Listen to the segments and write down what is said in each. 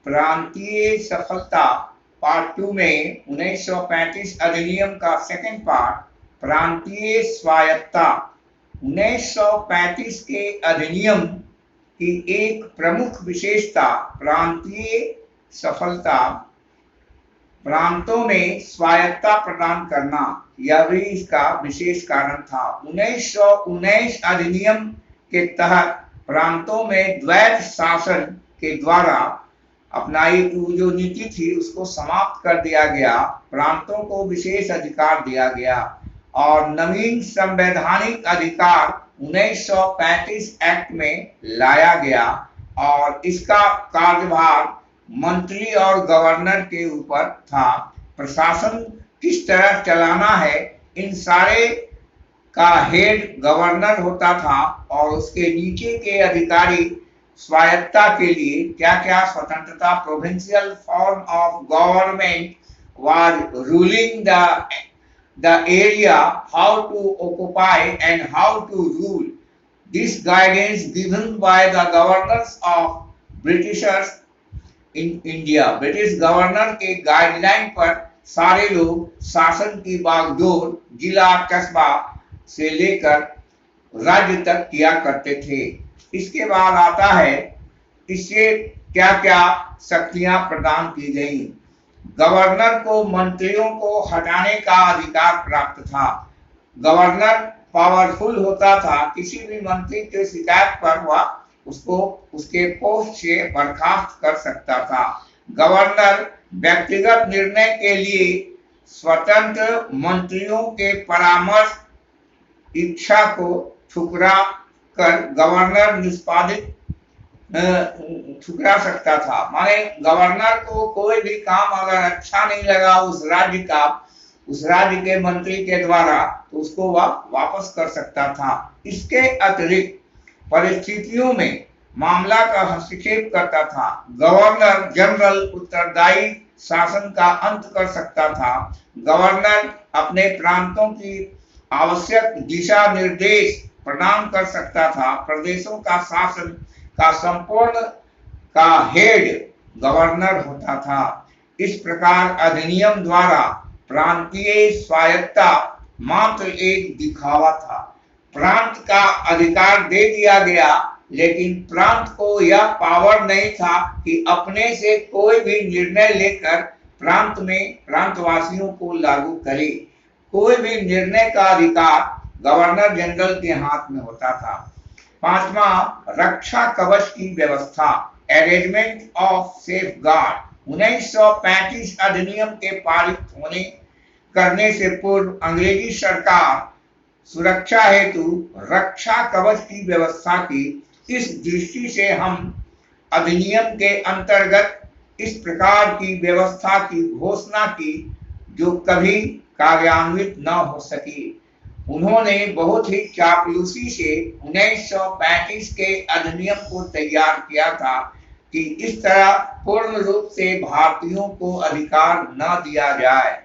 प्रांतीय सफलता पार्ट 2 में 1935 अधिनियम का सेकंड पार्ट प्रांतीय स्वायत्तता। 1935 के अधिनियम की एक प्रमुख विशेषता प्रांतीय सफलता, प्रांतों में स्वायत्तता प्रदान करना, यह भी इसका विशेष कारण था। 1919 अधिनियम के तहत प्रांतों में द्वैध शासन के द्वारा अपनाई जो नीति थी उसको समाप्त कर दिया गया, प्रांतों को विशेष अधिकार दिया गया और नवीन संवैधानिक अधिकार 1935 एक्ट में लाया गया और इसका कार्यभार मंत्री और गवर्नर के ऊपर था। प्रशासन किस तरह चलाना है, इन सारे का हेड गवर्नर होता था और उसके नीचे के अधिकारी स्वायत्तता के लिए क्या क्या स्वतंत्रता, provincial form of government was ruling the area, how to occupy and how to rule. This guidance given by the governors of Britishers in India. British governor के गाइडलाइन पर सारे लोग शासन की बागडोर जिला कस्बा से लेकर राज्य तक किया करते थे। इसके बाद आता है इससे क्या क्या शक्तियां प्रदान की गई। गवर्नर को मंत्रियों को हटाने का अधिकार प्राप्त था। गवर्नर पावरफुल होता था, किसी भी मंत्री के शिकायत पर वह उसको उसके पोस्ट से बर्खास्त कर सकता था। गवर्नर व्यक्तिगत निर्णय के लिए स्वतंत्र मंत्रियों के परामर्श इच्छा को ठुकरा कर गवर्नर निष्पादित ठुकरा सकता था। माने गवर्नर को कोई भी काम अगर अच्छा नहीं लगा उस राज्य के मंत्री के द्वारा तो उसको वह वापस कर सकता था। इसके अतिरिक्त परिस्थितियों में मामला का हस्तक्षेप करता था। गवर्नर जनरल उत्तरदायी शासन का अंत कर सकता था। गवर्नर अपने प्रांतों की आवश्यक दिशा निर्देश प्रदान कर सकता था। प्रदेशों का शासन का संपूर्ण का हेड गवर्नर होता था। इस प्रकार अधिनियम द्वारा प्रांतीय स्वायत्तता मात्र एक दिखावा था। प्रांत का अधिकार दे दिया गया, लेकिन प्रांत को यह पावर नहीं था कि अपने से कोई भी निर्णय लेकर प्रांत में प्रांतवासियों को लागू करे। कोई भी निर्णय का अधिकार गवर्नर जनरल के हाथ में होता था। पांचवा, रक्षा कवच की व्यवस्था, अरेंजमेंट ऑफ सेफ गार्ड। 1935 अधिनियम के पारित होने करने से पूर्व अंग्रेजी सरकार सुरक्षा हेतु रक्षा कवच की व्यवस्था की। इस दृष्टि से हम अधिनियम के अंतर्गत इस प्रकार की व्यवस्था की घोषणा की जो कभी कार्यान्वित न हो सकी। उन्होंने बहुत ही चापलूसी से 1935 के अधिनियम को तैयार किया था कि इस तरह पूर्ण रूप से भारतीयों को अधिकार न दिया जाए।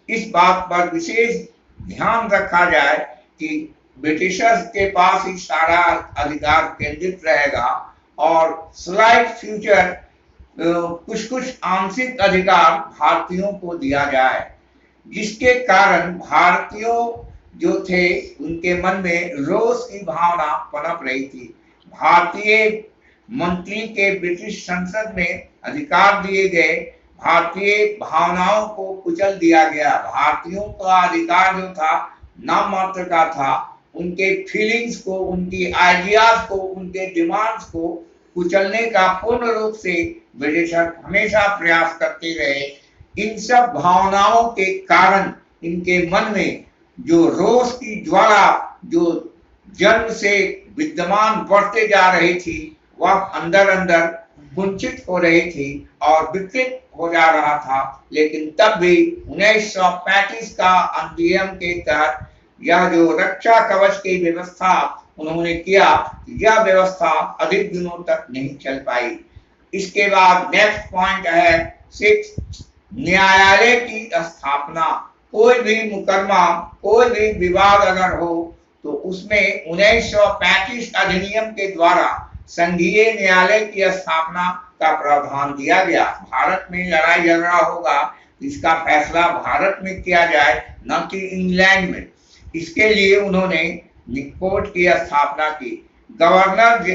इस बात पर विशेष ध्यान रखा जाए कि ब्रिटिशर्स के पास ही सारा अधिकार केंद्रित रहेगा और स्लाइड फ्यूचर कुछ आंशिक अधिकार भारतीयों को दिया जाए, जिसके कारण भारतीयों जो थे उनके मन में रोष की भावना पनप रही थी। भारतीय मंत्री के ब्रिटिश संसद में अधिकार दिए गए, भारतीय भावनाओं को कुचल दिया गया। भारतीयों का अधिकार जो था नाम मात्र का था। उनके फीलिंग्स को, उनकी आइडियाज को, उनके डिमांड्स को कुचलने का पूर्ण रूप से ब्रिटिशर हमेशा प्रयास करते रहे। इन सब भावनाओं के कारण इनके मन में जो रोष की ज्वाला जो जन्म से विद्यमान बढ़ते जा रही थी वह अंदर अंदर कुंठित हो रही थी और विकृत हो जा रहा था। लेकिन तब भी 1935 का अधिनियम के तहत यह जो रक्षा कवच की व्यवस्था उन्होंने किया, यह व्यवस्था अधिक दिनों तक नहीं चल पाई। इसके बाद नेक्स्ट पॉइंट है 6, न्यायालय की स्थापना। कोई भी मुकदमा, कोई भी विवाद अगर हो तो उसमें 1935 अधिनियम के द्वारा संघीय न्यायालय की स्थापना का प्रावधान दिया गया। भारत में लड़ाई झगड़ा होगा, इसका फैसला भारत में किया जाए, न कि इंग्लैंड में। इसके लिए उन्होंने कोर्ट की स्थापना की, गवर्नर की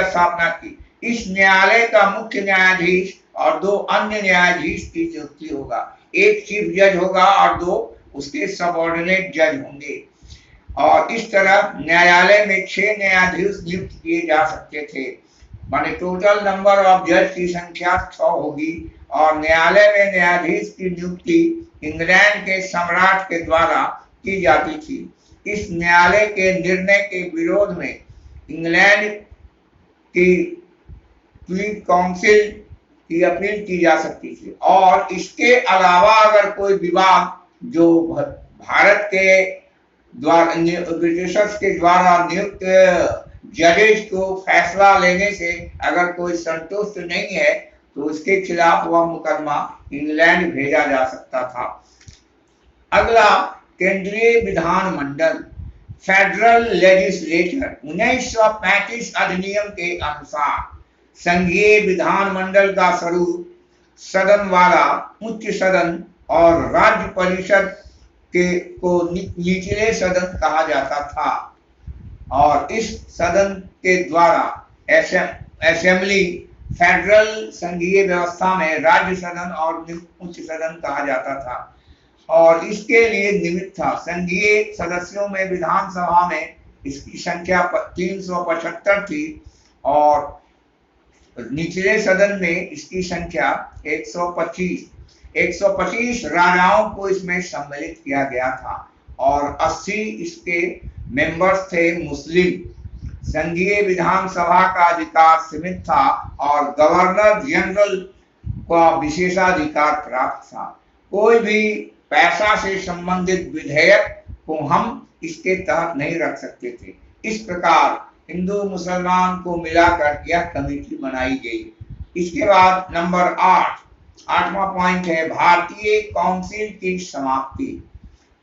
स्थापना की। इस न्यायालय का मुख्य न्यायाधीश और 2 अन्य न्यायाधीश की नियुक्ति होगा। एक चीफ जज होगा और 2 उसके सबऑर्डिनेट जज होंगे। और इस तरह न्यायालय में 6 न्यायाधीश नियुक्त किए जा सकते थे। माने टोटल नंबर ऑफ जज की संख्या 6 होगी। और न्यायालय में न्यायाधीश की नियुक्ति इंग्लैंड के सम्राट के द्वारा की जाती थी। इस न्यायालय के निर्णय के विरोध में इंग्लैंड की प्रीवी काउंसिल की अपील की जा सकती थी। और इसके अलावा अगर कोई विवाद जो भारत के द्वारा ब्रिटिशर्स के द्वारा नियुक्त जजेज को फैसला लेने से अगर कोई संतुष्ट नहीं है तो उसके खिलाफ वह मुकदमा इंग्लैंड भेजा जा सकता था। अगला केंद्रीय विधानमंडल, फेडरल लेजिस्लेचर। 1935 अधिनियम के अनुसार संघीय विधानमंडल का स्वरूप सदन वाला उच्च सदन और राज्य परिषद को निचले सदन कहा जाता था। और इस सदन के द्वारा असेंबली फेडरल संघीय व्यवस्था में राज्य सदन और उच्च सदन कहा जाता था। और इसके लिए निमित्त था। संघीय सदस्यों में विधानसभा में इसकी संख्या 375 थी और निचले सदन में इसकी संख्या 125 राजाओं को इसमें सम्मिलित किया गया था और 80 इसके मेंबर्स थे मुस्लिम। संघीय विधानसभा का अधिकार सीमित था और गवर्नर जनरल का विशेषाधिकार प्राप्त था। कोई भी पैसा से संबंधित विधेयक को हम इसके तहत नहीं रख सकते थे। इस प्रकार हिंदू मुसलमान को मिलाकर यह कमेटी बनाई गई। इसके बाद नंबर 8वां पॉइंट है भारतीय काउंसिल की समाप्ति।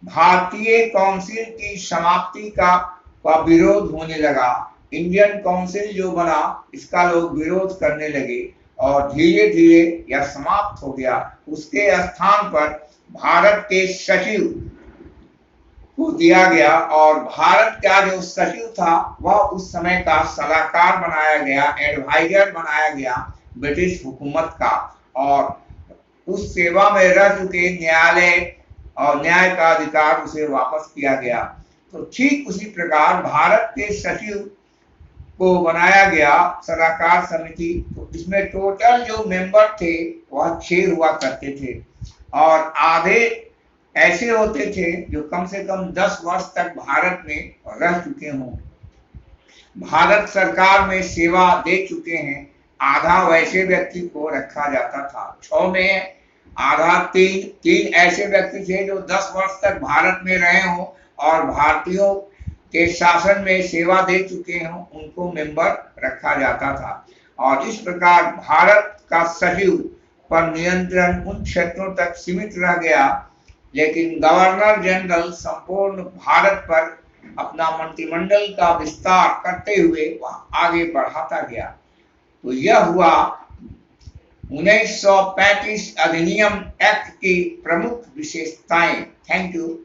भारतीय काउंसिल की समाप्ति का विरोध होने लगा। इंडियन काउंसिल जो बना इसका लोग विरोध करने लगे और धीरे धीरे यह समाप्त हो गया। उसके स्थान पर भारत के सचिव को दिया गया और भारत का जो सचिव था वह उस समय का सलाहकार बनाया गया, एडवाइजर बनाया गया ब्रिटिश हुकूमत का। और उस सेवा में रह चुके न्यायालय और न्याय का अधिकार उसे वापस किया गया। तो ठीक उसी प्रकार भारत के सचिव को बनाया गया सलाहकार समिति। तो इसमें टोटल जो मेंबर थे वह 6 हुआ करते थे और आधे ऐसे होते थे जो कम से कम 10 वर्ष तक भारत में रह चुके हों, भारत सरकार में सेवा दे चुके हैं। आधा वैसे व्यक्ति को रखा जाता था। 6 में आधा 3 ऐसे व्यक्ति थे जो 10 वर्ष तक भारत में रहे हों और भारतीयों के शासन में सेवा दे चुके हों, उनको मेंबर रखा जाता था। और इस प्रकार भारत का सचिव पर नियंत्रण उन क्षेत्रों तक सीमित रह गया, लेकिन गवर्नर जनरल संपूर्ण भारत पर अपना मंत्रिमंडल का विस्तार करते हुए वह आगे बढ़ाता गया। तो यह हुआ 1935 अधिनियम एक्ट की प्रमुख विशेषताएं। Thank you.